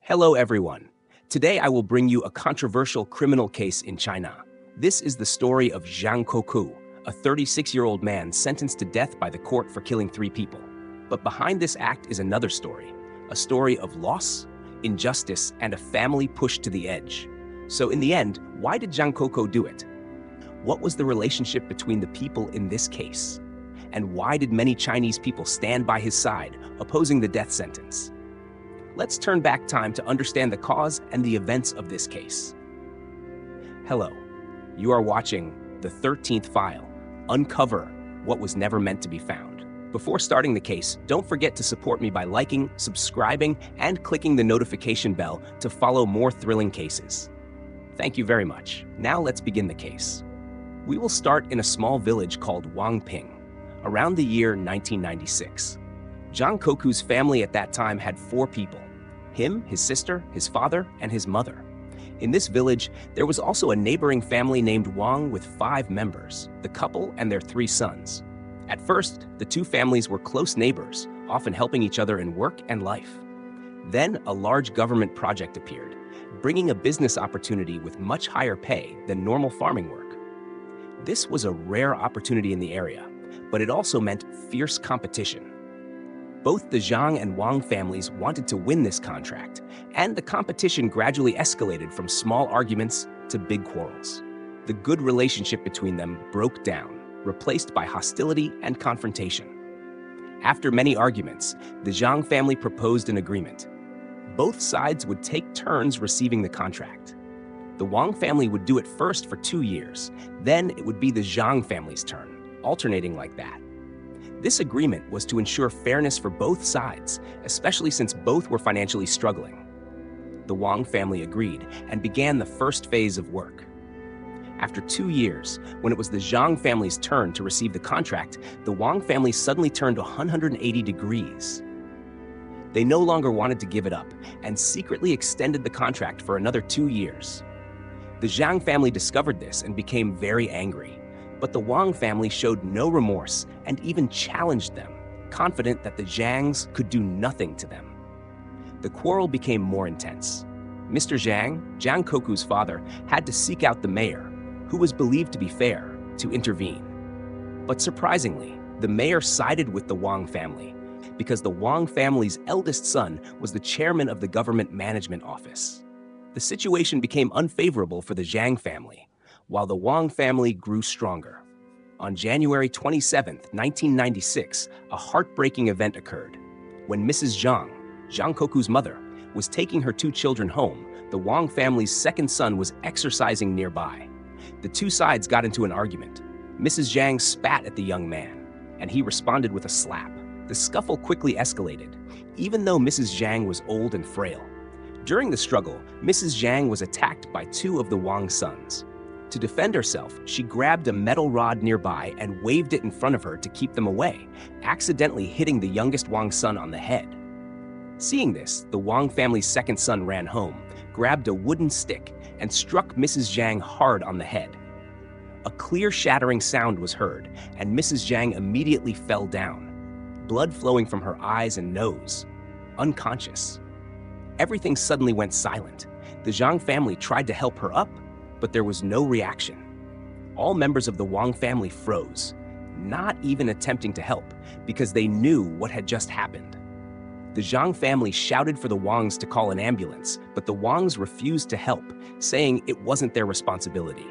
Hello, everyone. Today I will bring you a controversial criminal case in China. This is the story of Zhang Koku, a 36-year-old man sentenced to death by the court for killing 3 people. But behind this act is another story, a story of loss, injustice, and a family pushed to the edge. So in the end, why did Zhang Koku do it? What was the relationship between the people in this case? And why did many Chinese people stand by his side, opposing the death sentence? Let's turn back time to understand the cause and the events of this case. Hello, you are watching The 13th File, Uncover What Was Never Meant to Be Found. Before starting the case, don't forget to support me by liking, subscribing, and clicking the notification bell to follow more thrilling cases. Thank you very much. Now let's begin the case. We will start in a small village called Wangping, around the year 1996. Zhang Koku's family at that time had 4 people: him, his sister, his father, and his mother. In this village, there was also a neighboring family named Wang with 5 members, the couple and their 3 sons. At first, the 2 families were close neighbors, often helping each other in work and life. Then, a large government project appeared, bringing a business opportunity with much higher pay than normal farming work. This was a rare opportunity in the area, but it also meant fierce competition. Both the Zhang and Wang families wanted to win this contract, and the competition gradually escalated from small arguments to big quarrels. The good relationship between them broke down, replaced by hostility and confrontation. After many arguments, the Zhang family proposed an agreement. Both sides would take turns receiving the contract. The Wang family would do it first for 2 years, then it would be the Zhang family's turn, alternating like that. This agreement was to ensure fairness for both sides, especially since both were financially struggling. The Wang family agreed and began the first phase of work. After 2 years, when it was the Zhang family's turn to receive the contract, the Wang family suddenly turned 180 degrees. They no longer wanted to give it up and secretly extended the contract for another 2 years. The Zhang family discovered this and became very angry. But the Wang family showed no remorse and even challenged them, confident that the Zhangs could do nothing to them. The quarrel became more intense. Mr. Zhang, Zhang Koku's father, had to seek out the mayor, who was believed to be fair, to intervene. But surprisingly, the mayor sided with the Wang family because the Wang family's eldest son was the chairman of the government management office. The situation became unfavorable for the Zhang family, while the Wang family grew stronger. On January 27, 1996, a heartbreaking event occurred. When Mrs. Zhang, Zhang Koku's mother, was taking her 2 children home, the Wang family's second son was exercising nearby. The 2 sides got into an argument. Mrs. Zhang spat at the young man, and he responded with a slap. The scuffle quickly escalated, even though Mrs. Zhang was old and frail. During the struggle, Mrs. Zhang was attacked by 2 of the Wang sons. To defend herself, she grabbed a metal rod nearby and waved it in front of her to keep them away, accidentally hitting the youngest Wang son on the head. Seeing this, the Wang family's second son ran home, grabbed a wooden stick, and struck Mrs. Zhang hard on the head. A clear shattering sound was heard, and Mrs. Zhang immediately fell down, blood flowing from her eyes and nose, unconscious. Everything suddenly went silent. The Zhang family tried to help her up, but there was no reaction. All members of the Wang family froze, not even attempting to help, because they knew what had just happened. The Zhang family shouted for the Wangs to call an ambulance, but the Wangs refused to help, saying it wasn't their responsibility.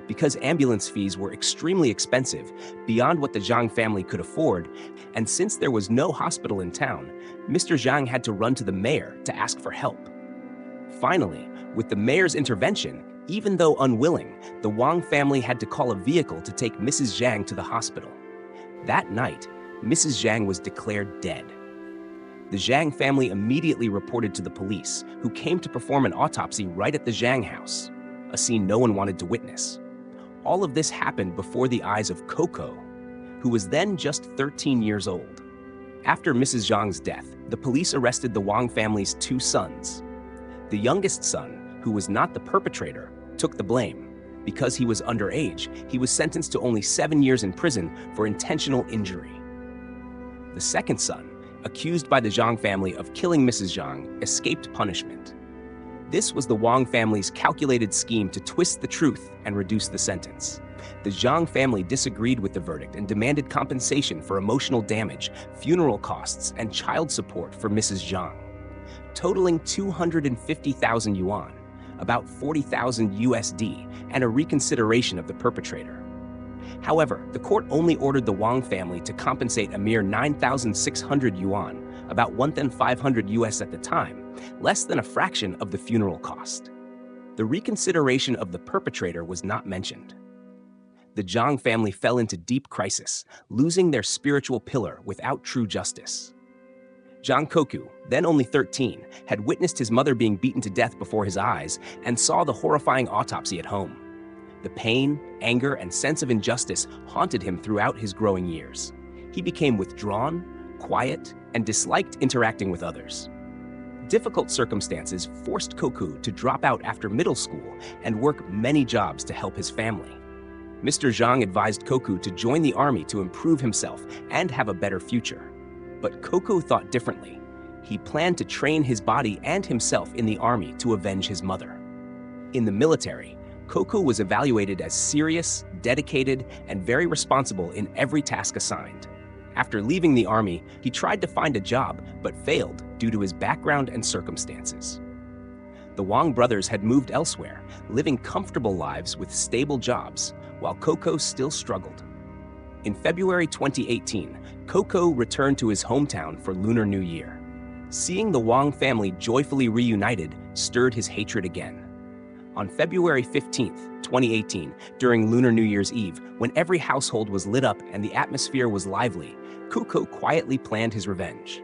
Because ambulance fees were extremely expensive, beyond what the Zhang family could afford, and since there was no hospital in town, Mr. Zhang had to run to the mayor to ask for help. Finally, with the mayor's intervention, even though unwilling, the Wang family had to call a vehicle to take Mrs. Zhang to the hospital. That night, Mrs. Zhang was declared dead. The Zhang family immediately reported to the police, who came to perform an autopsy right at the Zhang house, a scene no one wanted to witness. All of this happened before the eyes of Coco, who was then just 13 years old. After Mrs. Zhang's death, the police arrested the Wang family's 2 sons. The youngest son, who was not the perpetrator, took the blame. Because he was underage, he was sentenced to only 7 years in prison for intentional injury. The second son, accused by the Zhang family of killing Mrs. Zhang, escaped punishment. This was the Wang family's calculated scheme to twist the truth and reduce the sentence. The Zhang family disagreed with the verdict and demanded compensation for emotional damage, funeral costs, and child support for Mrs. Zhang, totaling 250,000 yuan, about 40,000 USD, and a reconsideration of the perpetrator. However, the court only ordered the Wang family to compensate a mere 9,600 yuan, about 1,500 US at the time, less than a fraction of the funeral cost. The reconsideration of the perpetrator was not mentioned. The Zhang family fell into deep crisis, losing their spiritual pillar without true justice. Zhang Koku, then only 13, had witnessed his mother being beaten to death before his eyes and saw the horrifying autopsy at home. The pain, anger, and sense of injustice haunted him throughout his growing years. He became withdrawn, quiet, and disliked interacting with others. Difficult circumstances forced Koku to drop out after middle school and work many jobs to help his family. Mr. Zhang advised Koku to join the army to improve himself and have a better future. But Koku thought differently. He planned to train his body and himself in the army to avenge his mother. In the military, Koku was evaluated as serious, dedicated, and very responsible in every task assigned. After leaving the army, he tried to find a job, but failed due to his background and circumstances. The Wang brothers had moved elsewhere, living comfortable lives with stable jobs, while Koku still struggled. In February 2018, Koku returned to his hometown for Lunar New Year. Seeing the Wang family joyfully reunited stirred his hatred again. On February 15, 2018, during Lunar New Year's Eve, when every household was lit up and the atmosphere was lively, Koku quietly planned his revenge.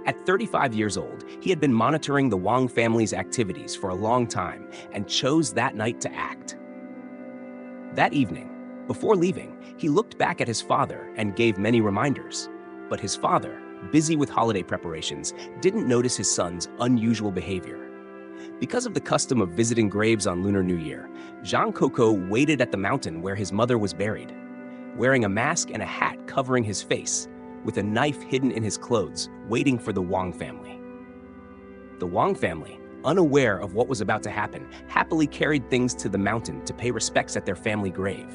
At 35 years old, he had been monitoring the Wang family's activities for a long time and chose that night to act. That evening, before leaving, he looked back at his father and gave many reminders. But his father, busy with holiday preparations, didn't notice his son's unusual behavior. Because of the custom of visiting graves on Lunar New Year, Zhang Koku waited at the mountain where his mother was buried. Wearing a mask and a hat covering his face, with a knife hidden in his clothes, waiting for the Wang family. The Wang family, unaware of what was about to happen, happily carried things to the mountain to pay respects at their family grave.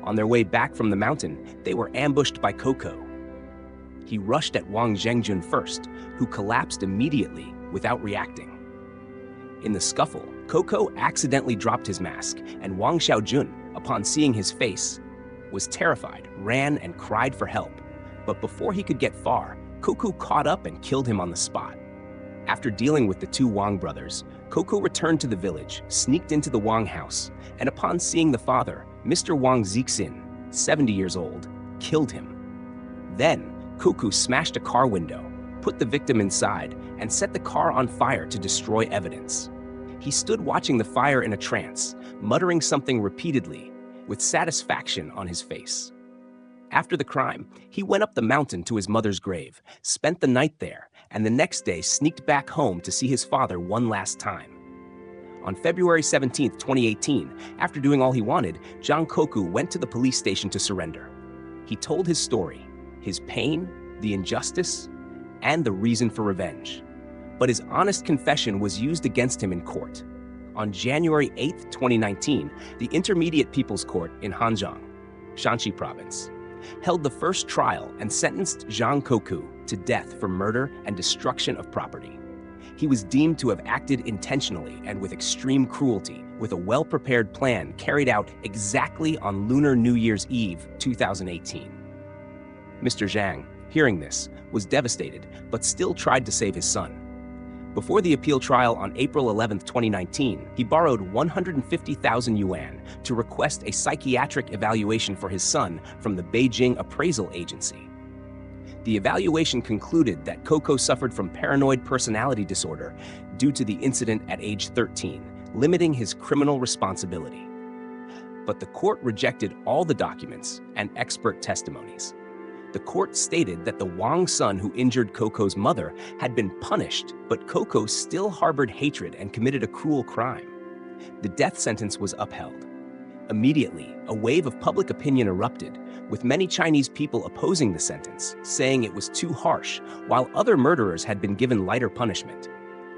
On their way back from the mountain, they were ambushed by Koku. He rushed at Wang Zhengjun first, who collapsed immediately without reacting. In the scuffle, Koku accidentally dropped his mask, and Wang Xiaojun, upon seeing his face, was terrified, ran, and cried for help. But before he could get far, Koku caught up and killed him on the spot. After dealing with the two Wang brothers, Koku returned to the village, sneaked into the Wang house, and upon seeing the father, Mr. Wang Zixin, 70 years old, killed him. Then, Koku smashed a car window, put the victim inside, and set the car on fire to destroy evidence. He stood watching the fire in a trance, muttering something repeatedly, with satisfaction on his face. After the crime, he went up the mountain to his mother's grave, spent the night there, and the next day sneaked back home to see his father one last time. On February 17, 2018, after doing all he wanted, Zhang Koku went to the police station to surrender. He told his story, his pain, the injustice, and the reason for revenge. But his honest confession was used against him in court. On January 8, 2019, the Intermediate People's Court in Hanzhong, Shanxi Province, held the first trial and sentenced Zhang Koku to death for murder and destruction of property. He was deemed to have acted intentionally and with extreme cruelty, with a well-prepared plan carried out exactly on Lunar New Year's Eve 2018. Mr. Zhang, hearing this, was devastated, but still tried to save his son. Before the appeal trial on April 11, 2019, he borrowed 150,000 yuan to request a psychiatric evaluation for his son from the Beijing Appraisal Agency. The evaluation concluded that Koku suffered from paranoid personality disorder due to the incident at age 13, limiting his criminal responsibility. But the court rejected all the documents and expert testimonies. The court stated that the Wang son who injured Koku's mother had been punished, but Koku still harbored hatred and committed a cruel crime. The death sentence was upheld. Immediately, a wave of public opinion erupted, with many Chinese people opposing the sentence, saying it was too harsh, while other murderers had been given lighter punishment.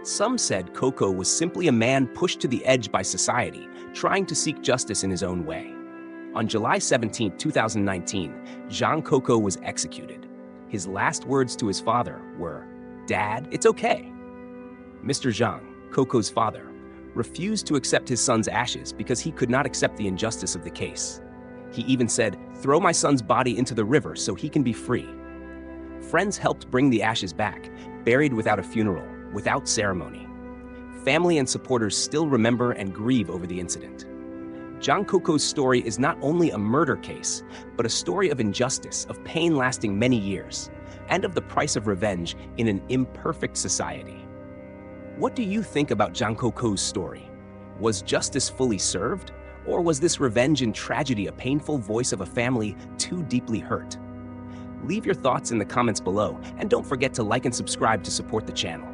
Some said Coco was simply a man pushed to the edge by society, trying to seek justice in his own way. On July 17, 2019, Zhang Coco was executed. His last words to his father were, "Dad, it's okay." Mr. Zhang, Coco's father, refused to accept his son's ashes because he could not accept the injustice of the case. He even said, "Throw my son's body into the river so he can be free." Friends helped bring the ashes back, buried without a funeral, without ceremony. Family and supporters still remember and grieve over the incident. Zhang Coco's story is not only a murder case, but a story of injustice, of pain lasting many years, and of the price of revenge in an imperfect society. What do you think about Zhang Coco's story? Was justice fully served? Or was this revenge and tragedy a painful voice of a family too deeply hurt? Leave your thoughts in the comments below, and don't forget to like and subscribe to support the channel.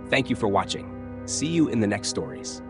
Thank you for watching. See you in the next stories.